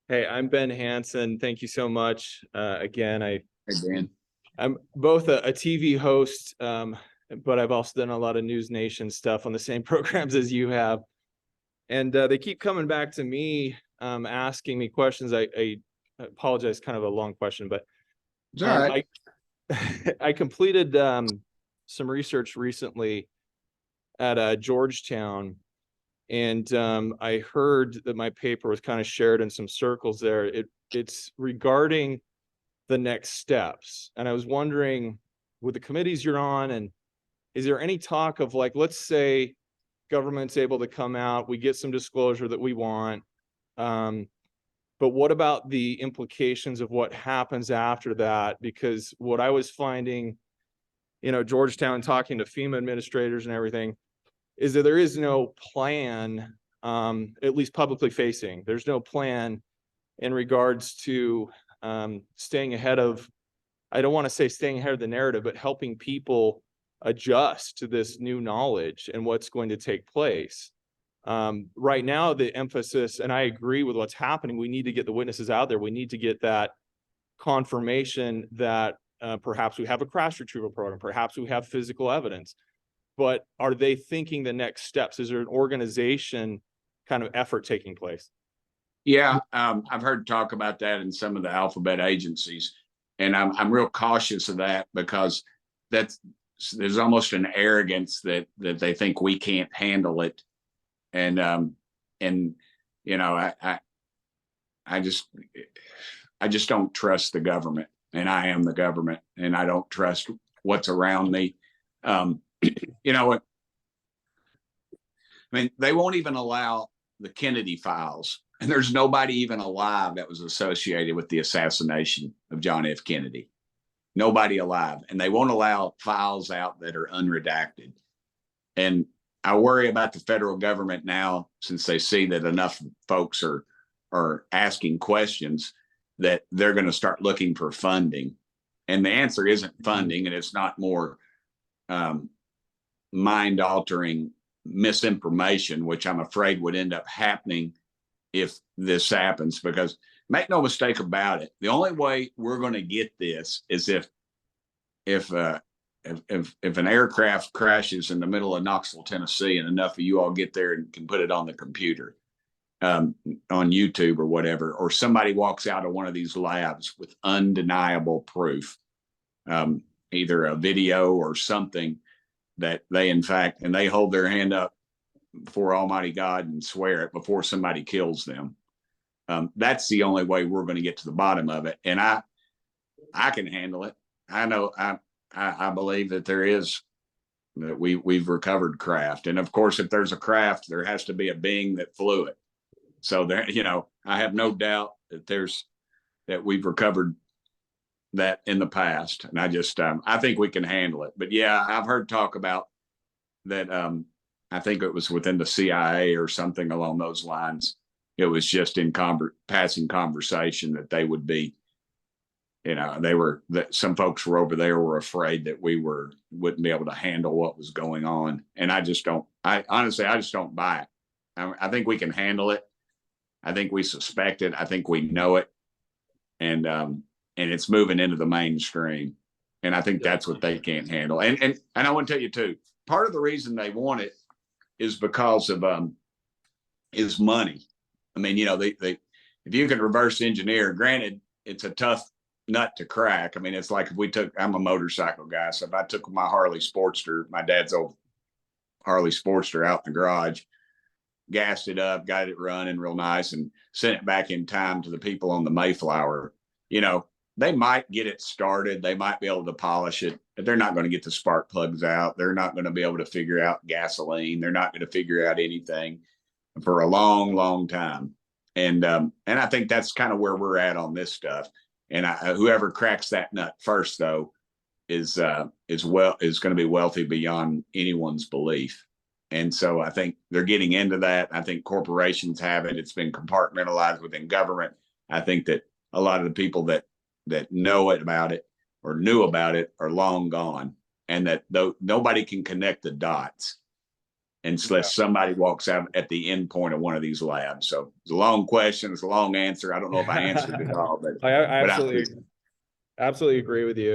Hey, I'm Ben Hansen. Thank you so much. Again, Hey, Ben. I'm both a TV host, but I've also done a lot of News Nation stuff on the same programs as you have. And they keep coming back to me, asking me questions. I apologize, kind of a long question, but It's all right. I completed some research recently at Georgetown. And I heard that my paper was kind of shared in some circles there. It's regarding the next steps. And I was wondering, with the committees you're on, and is there any talk of, like, let's say government's able to come out, we get some disclosure that we want, but what about the implications of what happens after that? Because what I was finding, Georgetown, talking to FEMA administrators and everything, is that there is no plan, at least publicly facing. There's no plan in regards to staying ahead of, I don't want to say staying ahead of the narrative, but helping people adjust to this new knowledge and what's going to take place. Right now, the emphasis, and I agree with what's happening, we need to get the witnesses out there. We need to get that confirmation that perhaps we have a crash retrieval program, perhaps we have physical evidence. But are they thinking the next steps? Is there an organization kind of effort taking place? Yeah, I've heard talk about that in some of the alphabet agencies, and I'm real cautious of that because there's almost an arrogance that they think we can't handle it, and I just don't trust the government, and I am the government, and I don't trust what's around me. I mean, they won't even allow the Kennedy files, and there's nobody even alive that was associated with the assassination of John F. Kennedy. Nobody alive, and they won't allow files out that are unredacted. And I worry about the federal government now, since they see that enough folks are asking questions, that they're going to start looking for funding. And the answer isn't funding, and it's not more mind-altering misinformation, which I'm afraid would end up happening if this happens. Because make no mistake about it, the only way we're going to get this is if an aircraft crashes in the middle of Knoxville, Tennessee, and enough of you all get there and can put it on the computer, on YouTube or whatever, or somebody walks out of one of these labs with undeniable proof, either a video or something, that they, in fact, and they hold their hand up before Almighty God and swear it before somebody kills them. That's the only way we're going to get to the bottom of it. And I can handle it. I know, I believe that that we've recovered craft. And of course, if there's a craft, there has to be a being that flew it. So there, I have no doubt that we've recovered that in the past, and I think we can handle it. But yeah, I've heard talk about that. I think it was within the CIA or something along those lines. It was just in passing conversation that they would be, that some folks were over there were afraid that we wouldn't be able to handle what was going on. And I just don't buy it. I think we can handle it. I think we suspect it. I think we know it. And it's moving into the mainstream. And I think that's what they can't handle. And I want to tell you too, part of the reason they want it is because of is money. I mean, if you can reverse engineer, granted, it's a tough nut to crack. I mean, it's like if I'm a motorcycle guy. So if I took my Harley Sportster, my dad's old Harley Sportster, out in the garage, gassed it up, got it running real nice, and sent it back in time to the people on the Mayflower, they might get it started. They might be able to polish it, but they're not going to get the spark plugs out. They're not going to be able to figure out gasoline. They're not going to figure out anything for a long, long time. And I think that's kind of where we're at on this stuff. And whoever cracks that nut first, though, is going to be wealthy beyond anyone's belief. And so I think they're getting into that. I think corporations have it. It's been compartmentalized within government. I think that a lot of the people that know about it or knew about it are long gone, and that nobody can connect the dots. unless somebody walks out at the end point of one of these labs. So it's a long question. It's a long answer. I don't know if I answered it all, but I absolutely agree with you.